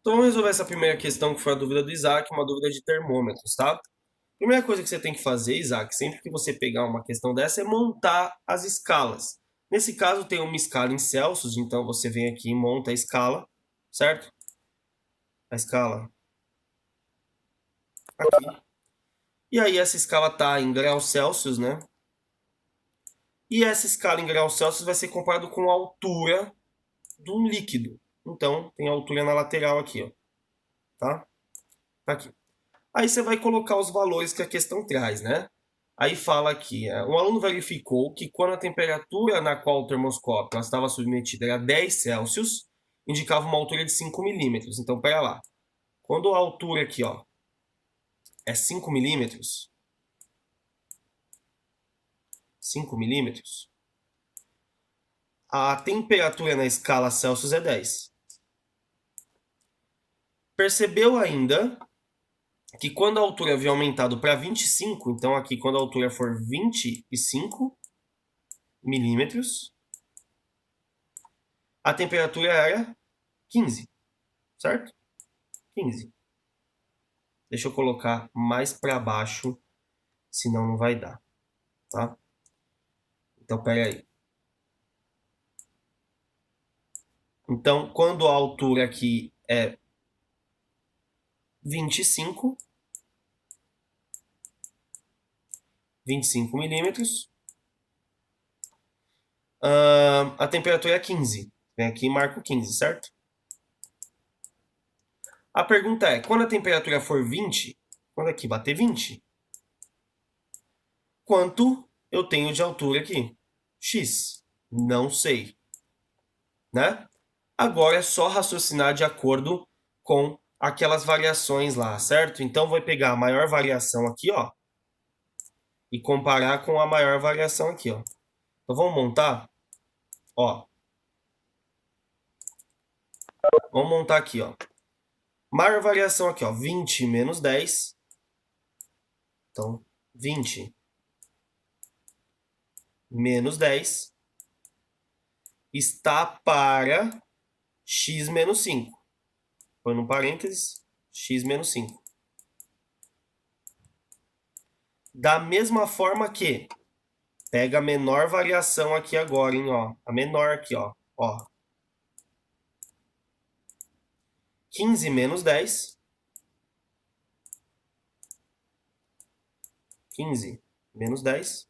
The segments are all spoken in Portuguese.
Então vamos resolver essa primeira questão que foi a dúvida do Isaac, uma dúvida de termômetros, tá? Primeira coisa que você tem que fazer, Isaac, sempre que você pegar uma questão dessa, é montar as escalas. Nesse caso tem uma escala em Celsius, então você vem aqui e monta a escala, certo? A escala aqui. E aí essa escala tá em graus Celsius, né? E essa escala em graus Celsius vai ser comparado com a altura de um líquido. Então, tem a altura na lateral aqui, ó. Tá? Tá aqui. Aí você vai colocar os valores que a questão traz, né? Aí fala aqui, um aluno verificou que quando a temperatura na qual o termoscópio estava submetido era 10 Celsius, indicava uma altura de 5 milímetros. Então, pera lá. Quando a altura aqui, ó, é 5 milímetros, 5 milímetros, a temperatura na escala Celsius é 10. Percebeu ainda que quando a altura havia aumentado para 25, então aqui quando a altura for 25 milímetros, a temperatura era 15, certo? 15. Deixa eu colocar mais para baixo, senão não vai dar, tá? Então, pera aí. Então, quando a altura aqui é 25 milímetros, a temperatura é 15. Vem aqui e marco 15, certo? A pergunta é, quando a temperatura for 20, quando aqui bater 20, quanto eu tenho de altura aqui? X. Não sei. Né? Agora é só raciocinar de acordo com aquelas variações lá, certo? Então, vai pegar a maior variação aqui, ó, e comparar com a maior variação aqui, ó. Então, vamos montar, ó. Vamos montar aqui, ó. Maior variação aqui, ó, 20 menos 10. Então, 20 menos 10 está para x menos 5. Põe no parênteses, x menos 5. Da mesma forma que, pega a menor variação aqui agora, hein, ó. A menor aqui, ó. 15 menos 10. 15 menos 10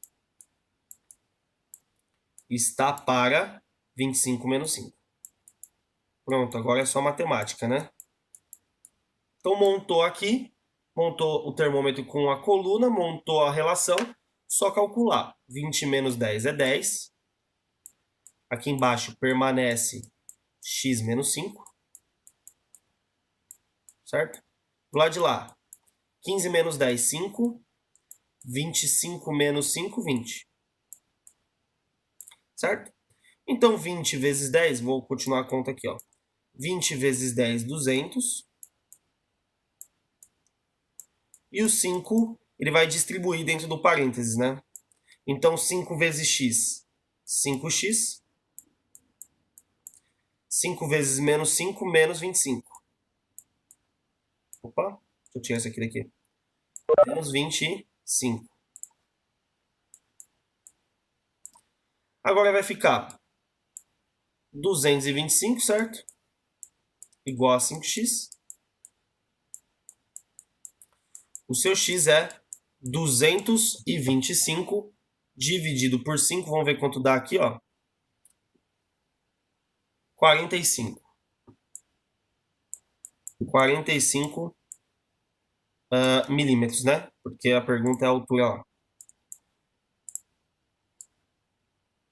está para 25 menos 5. Pronto, agora é só matemática, né? Então, montou aqui, montou o termômetro com a coluna, montou a relação, só calcular. 20 menos 10 é 10. Aqui embaixo permanece x menos 5. Certo? Do lado de lá, 15 menos 10, 5. 25 menos 5, 20. Certo? Então, 20 vezes 10, vou continuar a conta aqui, ó. 20 vezes 10, 200. E o 5, ele vai distribuir dentro do parênteses, né? Então, 5 vezes x, 5x. 5 vezes menos 5, menos 25. Opa, deixa eu tirar isso aqui daqui. Menos 25. Agora vai ficar 225, certo? Igual a 5x. O seu x é 225 dividido por 5. Vamos ver quanto dá aqui, ó. 45. 45 milímetros, né? Porque a pergunta é a altura, ó.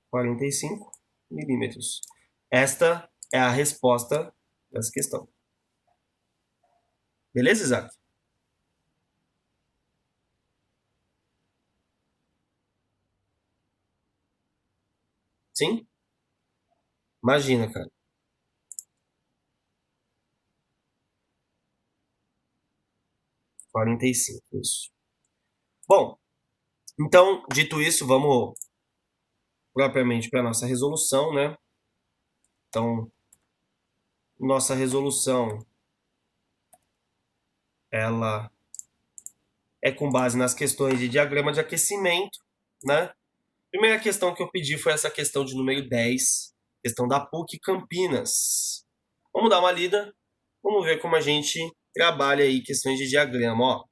45 milímetros. Esta é a resposta dessa questão. Beleza, Isaac? Sim? Imagina, cara. 45, isso. Bom, então, dito isso, vamos propriamente para a nossa resolução, né? Então, nossa resolução ela é com base nas questões de diagrama de aquecimento, né? Primeira questão que eu pedi foi essa questão de número 10, questão da PUC Campinas. Vamos dar uma lida, vamos ver como a gente trabalha aí questões de diagrama, ó.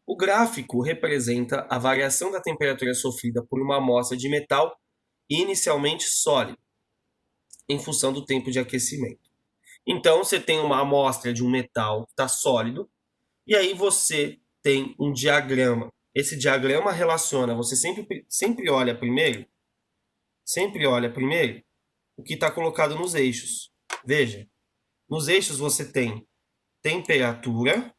O gráfico representa a variação da temperatura sofrida por uma amostra de metal inicialmente sólido, em função do tempo de aquecimento. Então, você tem uma amostra de um metal que está sólido, e aí você tem um diagrama. Esse diagrama relaciona, você sempre olha primeiro o que está colocado nos eixos. Veja, nos eixos você tem temperatura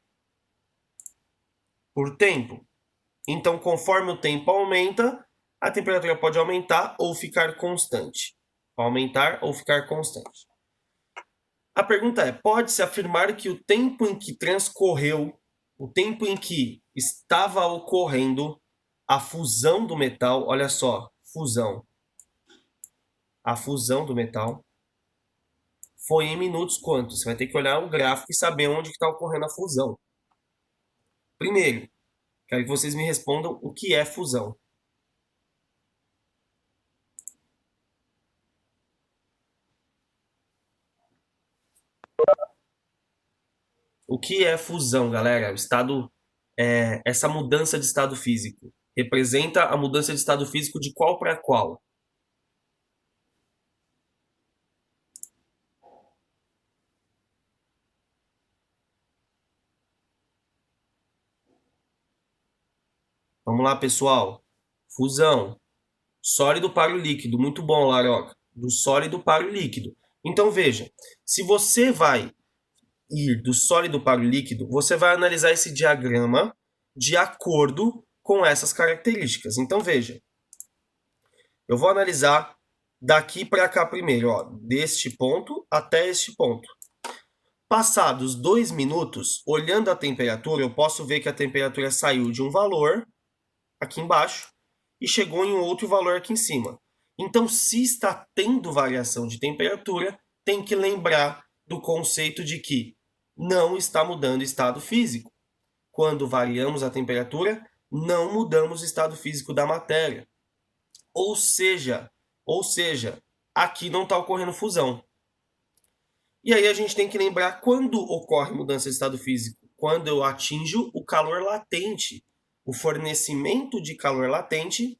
por tempo. Então, conforme o tempo aumenta, a temperatura pode aumentar ou ficar constante. Aumentar ou ficar constante. A pergunta é: pode-se afirmar que o tempo em que transcorreu, o tempo em que estava ocorrendo a fusão do metal, olha só, fusão. A fusão do metal foi em minutos quantos? Você vai ter que olhar o gráfico e saber onde está ocorrendo a fusão. Primeiro, quero que vocês me respondam o que é fusão. O que é fusão, galera? O estado, essa mudança de estado físico. Representa a mudança de estado físico de qual para qual? Vamos lá, pessoal. Fusão. Sólido para o líquido. Muito bom, Laroca. Do sólido para o líquido. Então, veja. Se você vai ir do sólido para o líquido, você vai analisar esse diagrama de acordo com essas características. Então, veja. Eu vou analisar daqui para cá primeiro, ó, deste ponto até este ponto. Passados 2 minutos, olhando a temperatura, eu posso ver que a temperatura saiu de um valor aqui embaixo e chegou em um outro valor aqui em cima. Então, se está tendo variação de temperatura, tem que lembrar do conceito de que não está mudando o estado físico. Quando variamos a temperatura, não mudamos o estado físico da matéria. Ou seja, aqui não está ocorrendo fusão. E aí a gente tem que lembrar quando ocorre mudança de estado físico. Quando eu atinjo o calor latente. O fornecimento de calor latente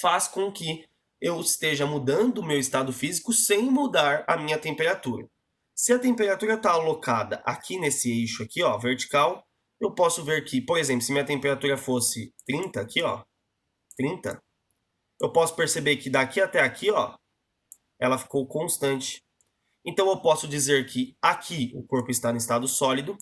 faz com que eu esteja mudando o meu estado físico sem mudar a minha temperatura. Se a temperatura está alocada aqui nesse eixo aqui, ó, vertical, eu posso ver que, por exemplo, se minha temperatura fosse 30 aqui, ó, 30, eu posso perceber que daqui até aqui, ó, ela ficou constante. Então eu posso dizer que aqui o corpo está no estado sólido,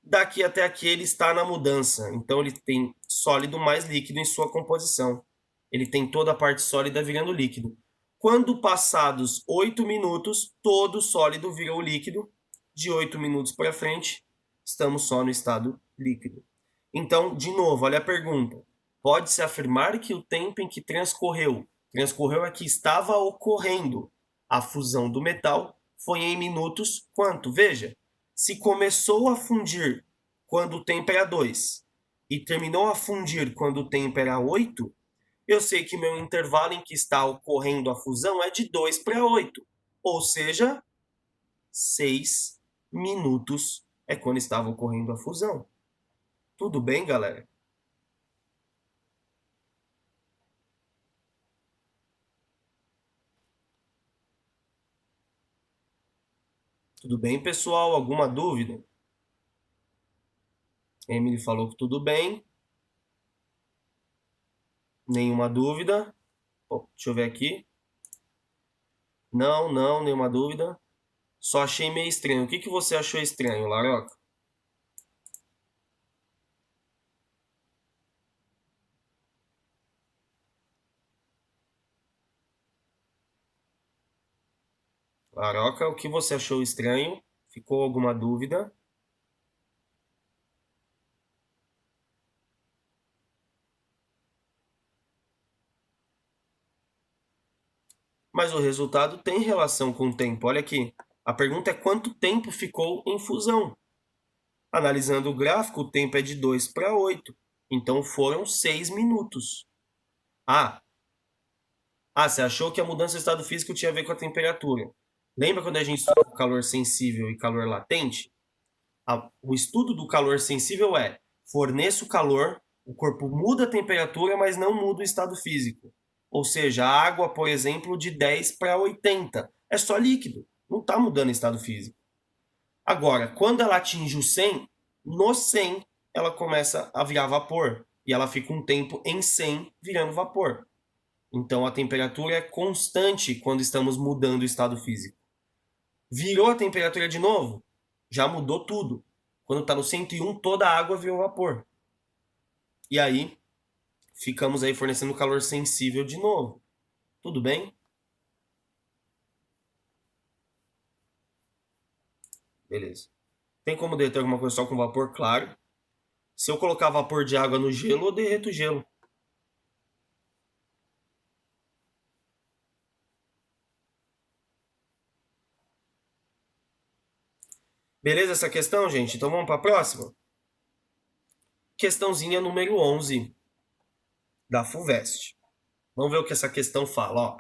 daqui até aqui ele está na mudança. Então ele tem sólido mais líquido em sua composição. Ele tem toda a parte sólida virando líquido. Quando passados 8 minutos, todo sólido virou líquido. De 8 minutos para frente, estamos só no estado líquido. Então, de novo, olha a pergunta. Pode-se afirmar que o tempo em que transcorreu é que estava ocorrendo a fusão do metal foi em minutos quanto? Veja, se começou a fundir quando o tempo era 2 e terminou a fundir quando o tempo era 8, eu sei que meu intervalo em que está ocorrendo a fusão é de 2 para 8, ou seja, 6 minutos é quando estava ocorrendo a fusão. Tudo bem, galera? Tudo bem, pessoal? Alguma dúvida? Emily falou que tudo bem. Nenhuma dúvida. Deixa eu ver aqui. Não, nenhuma dúvida. Só achei meio estranho. O que você achou estranho, Laroca? Laroca, o que você achou estranho? Ficou alguma dúvida? Mas o resultado tem relação com o tempo. Olha aqui. A pergunta é quanto tempo ficou em fusão. Analisando o gráfico, o tempo é de 2 para 8. Então foram 6 minutos. Você achou que a mudança do estado físico tinha a ver com a temperatura. Lembra quando a gente estudou calor sensível e calor latente? O estudo do calor sensível é: forneço calor, o corpo muda a temperatura, mas não muda o estado físico. Ou seja, a água, por exemplo, de 10 para 80. É só líquido, não está mudando o estado físico. Agora, quando ela atinge o 100, no 100 ela começa a virar vapor. E ela fica um tempo em 100 virando vapor. Então a temperatura é constante quando estamos mudando o estado físico. Virou a temperatura de novo? Já mudou tudo. Quando está no 101, toda a água virou vapor. E aí, ficamos aí fornecendo calor sensível de novo. Tudo bem? Beleza. Tem como derreter alguma coisa só com vapor? Claro. Se eu colocar vapor de água no gelo, eu derreto o gelo. Beleza essa questão, gente? Então vamos para a próxima? Questãozinha número 11 da FUVEST. Vamos ver o que essa questão fala. Ó.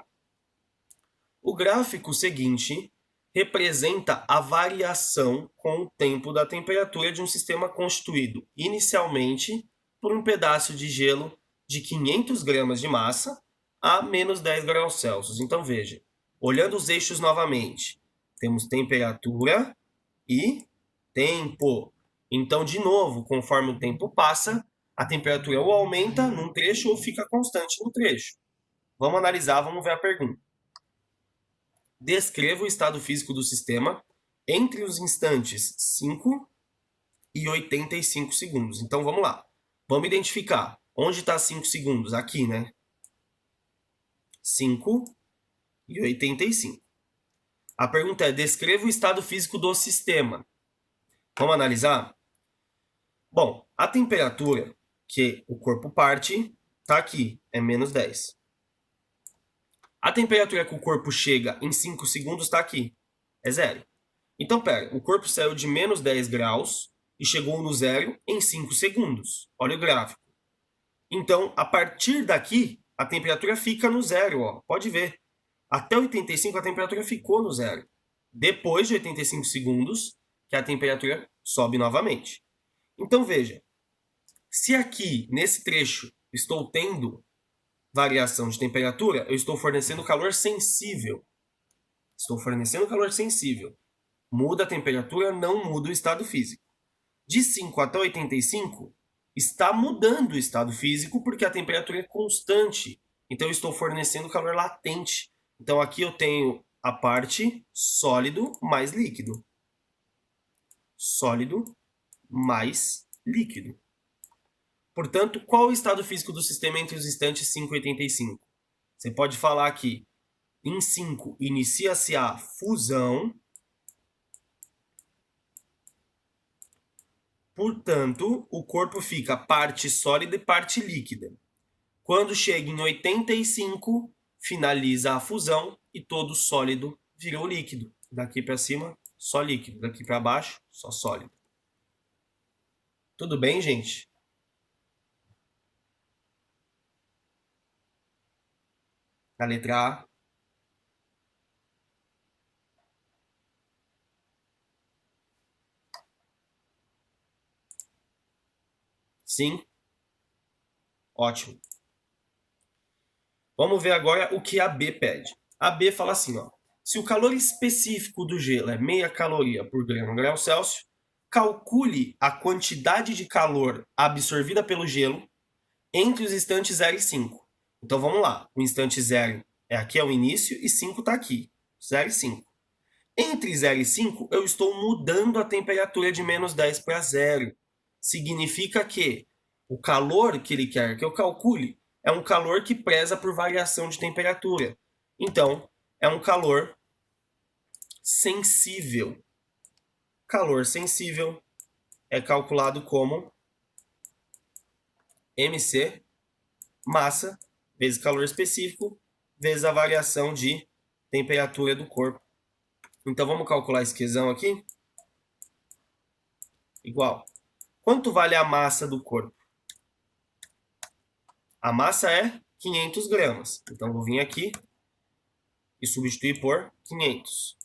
O gráfico seguinte representa a variação com o tempo da temperatura de um sistema constituído inicialmente por um pedaço de gelo de 500 gramas de massa a menos 10 graus Celsius. Então veja, olhando os eixos novamente, temos temperatura e tempo. Então, de novo, conforme o tempo passa, a temperatura ou aumenta num trecho ou fica constante no trecho. Vamos analisar, vamos ver a pergunta. Descreva o estado físico do sistema entre os instantes 5 e 85 segundos. Então vamos lá. Vamos identificar. Onde está 5 segundos? Aqui, né? 5 e 85. A pergunta é: descreva o estado físico do sistema. Vamos analisar? Bom, a temperatura que o corpo parte está aqui, é menos 10. A temperatura que o corpo chega em 5 segundos está aqui, é 0. Então, pera, o corpo saiu de menos 10 graus e chegou no zero em 5 segundos. Olha o gráfico. Então, a partir daqui, a temperatura fica no zero. Ó. Pode ver. Até 85 a temperatura ficou no zero. Depois de 85 segundos, que a temperatura sobe novamente. Então, veja. Se aqui, nesse trecho, estou tendo variação de temperatura, eu estou fornecendo calor sensível. Estou fornecendo calor sensível. Muda a temperatura, não muda o estado físico. De 5 até 85, está mudando o estado físico porque a temperatura é constante. Então eu estou fornecendo calor latente. Então aqui eu tenho a parte sólido mais líquido. Sólido mais líquido. Portanto, qual o estado físico do sistema entre os instantes 5 e 85? Você pode falar que em 5 inicia-se a fusão. Portanto, o corpo fica parte sólida e parte líquida. Quando chega em 85, finaliza a fusão e todo sólido virou líquido. Daqui para cima, só líquido. Daqui para baixo, só sólido. Tudo bem, gente? A letra A. Sim? Ótimo. Vamos ver agora o que a B pede. A B fala assim, ó. Se o calor específico do gelo é meia caloria por grau Celsius, calcule a quantidade de calor absorvida pelo gelo entre os instantes 0 e 5. Então vamos lá. O instante 0 é aqui, é o início, e 5 está aqui. 0 e 5. Entre 0 e 5, eu estou mudando a temperatura de menos 10 para 0. Significa que o calor que ele quer que eu calcule é um calor que preza por variação de temperatura. Então, é um calor sensível. Calor sensível é calculado como MC, massa, vezes calor específico, vezes a variação de temperatura do corpo. Então, vamos calcular esse quezão aqui. igual. Quanto vale a massa do corpo? A massa é 500 gramas. Então, vou vir aqui e substituir por 500.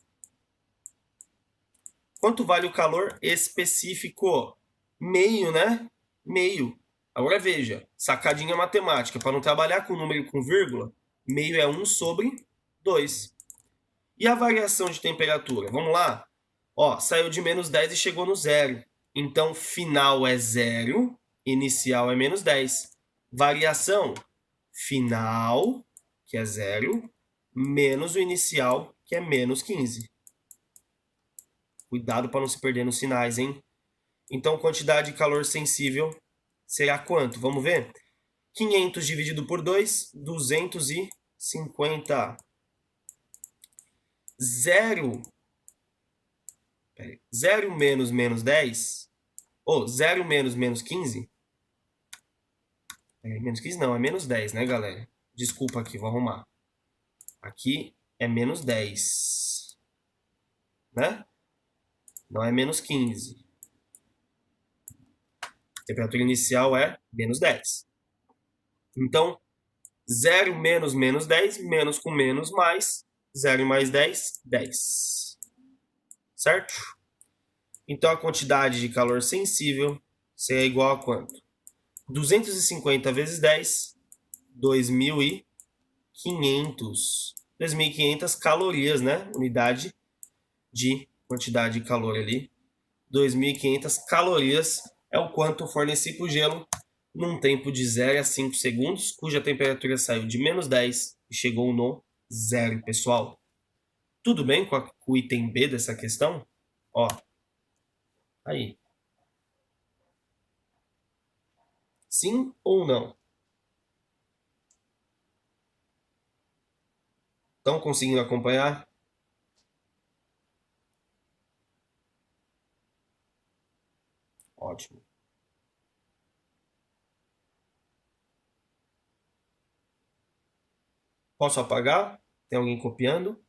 Quanto vale o calor específico? Meio, né? Meio. Agora veja, sacadinha matemática. Para não trabalhar com número com vírgula, meio é 1 sobre 2. E a variação de temperatura? Vamos lá? Ó, saiu de menos 10 e chegou no zero. Então, final é 0, inicial é menos 10. Variação, final, que é 0, menos o inicial, que é menos 15. Cuidado para não se perder nos sinais, hein? Então, quantidade de calor sensível será quanto? Vamos ver? 500 dividido por 2, 250. 0 menos menos 10, ou 0 menos menos 15. Menos 15 não, é menos 10, né, galera? Desculpa aqui, vou arrumar. Aqui é menos 10, né? Não é menos 15. A temperatura inicial é menos 10. Então, 0 menos menos 10, menos com menos mais, 0 mais 10, 10. Certo? Então, a quantidade de calor sensível será igual a quanto? 250 vezes 10, 2.500. 2.500 calorias, né? Unidade de quantidade de calor ali. 2.500 calorias é o quanto eu forneci para o gelo num tempo de 0 a 5 segundos, cuja temperatura saiu de menos 10 e chegou no zero, pessoal. Tudo bem com o item B dessa questão? Ó, aí. Sim ou não? Estão conseguindo acompanhar? Ótimo. Posso apagar? Tem alguém copiando?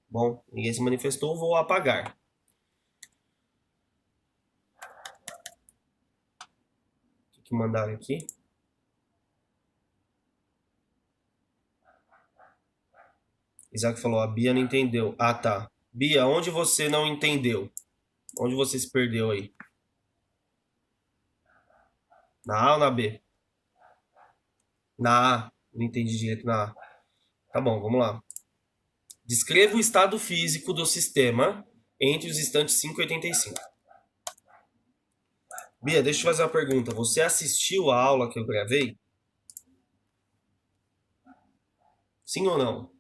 Bom, ninguém se manifestou, vou apagar. O que mandaram aqui? Isaac falou, a Bia não entendeu. Ah, tá. Bia, onde você não entendeu? Onde você se perdeu aí? Na A ou na B? Na A. Não entendi direito na A. Tá bom, vamos lá. Descreva o estado físico do sistema entre os instantes 5 e 85. Bia, deixa eu te fazer uma pergunta. Você assistiu a aula que eu gravei? Sim ou não?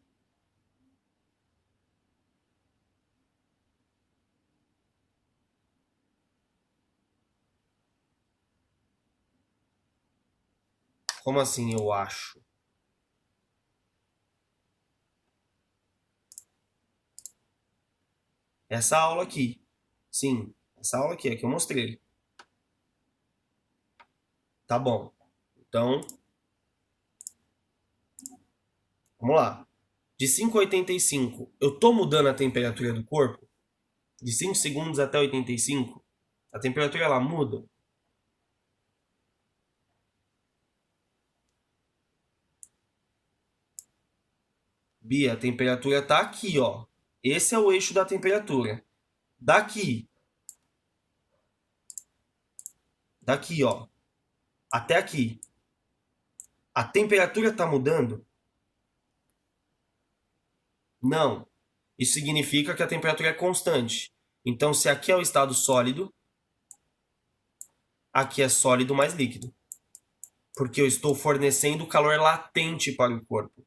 Como assim, eu acho? Essa aula aqui. Sim, essa aula aqui é que eu mostrei. Tá bom. Então, vamos lá. De 5 a 85, eu tô mudando a temperatura do corpo? De 5 segundos até 85, a temperatura ela muda? Bia, a temperatura tá aqui, ó. Esse é o eixo da temperatura. Daqui, ó, até aqui. A temperatura tá mudando? Não. Isso significa que a temperatura é constante. Então, se aqui é o estado sólido, aqui é sólido mais líquido. Porque eu estou fornecendo calor latente para o corpo.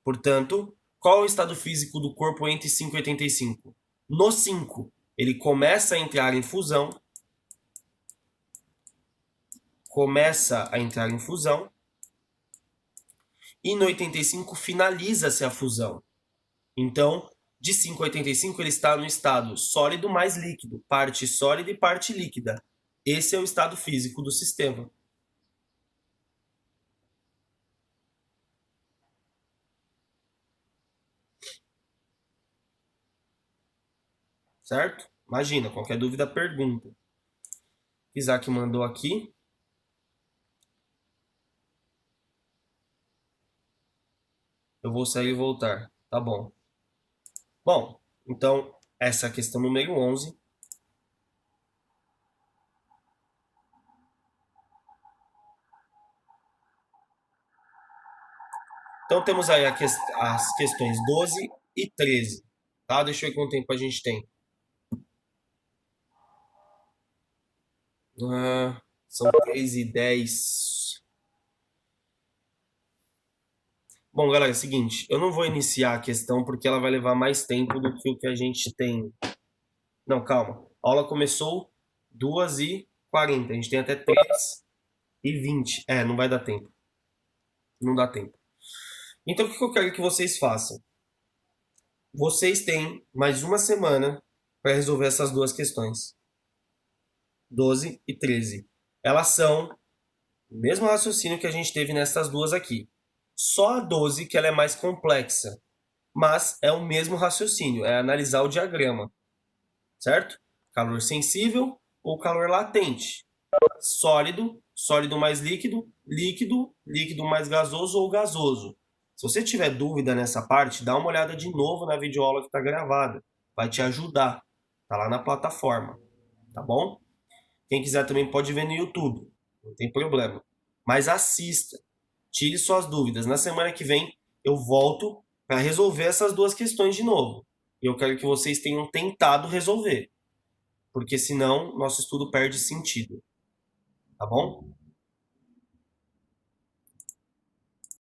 Portanto, qual é o estado físico do corpo entre 5 e 85? No 5, ele começa a entrar em fusão. E no 85 finaliza-se a fusão. Então, de 5 a 85 ele está no estado sólido mais líquido, parte sólida e parte líquida. Esse é o estado físico do sistema. certo? Imagina, qualquer dúvida, pergunta. Isaac mandou aqui. Eu vou sair e voltar. Tá bom. Bom, então, essa é a questão número 11. Então, temos aí as questões 12 e 13. Tá? Deixa eu ver quanto tempo a gente tem. São 3 e 10. Bom, galera, é o seguinte. Eu não vou iniciar a questão porque ela vai levar mais tempo do que o que a gente tem. Não, calma. A aula começou 2h40. A gente tem até 3h20. Não vai dar tempo. Não dá tempo. Então, o que eu quero que vocês façam? Vocês têm mais uma semana para resolver essas duas questões. 12 e 13. Elas são o mesmo raciocínio que a gente teve nessas duas aqui. Só a 12 que ela é mais complexa, mas é o mesmo raciocínio, é analisar o diagrama, certo? Calor sensível ou calor latente. Sólido, sólido mais líquido, líquido, líquido mais gasoso ou gasoso. Se você tiver dúvida nessa parte, dá uma olhada de novo na videoaula que está gravada. Vai te ajudar. Tá lá na plataforma, tá bom? Quem quiser também pode ver no YouTube, não tem problema. Mas assista, tire suas dúvidas. Na semana que vem eu volto para resolver essas duas questões de novo. E eu quero que vocês tenham tentado resolver, porque senão nosso estudo perde sentido. Tá bom?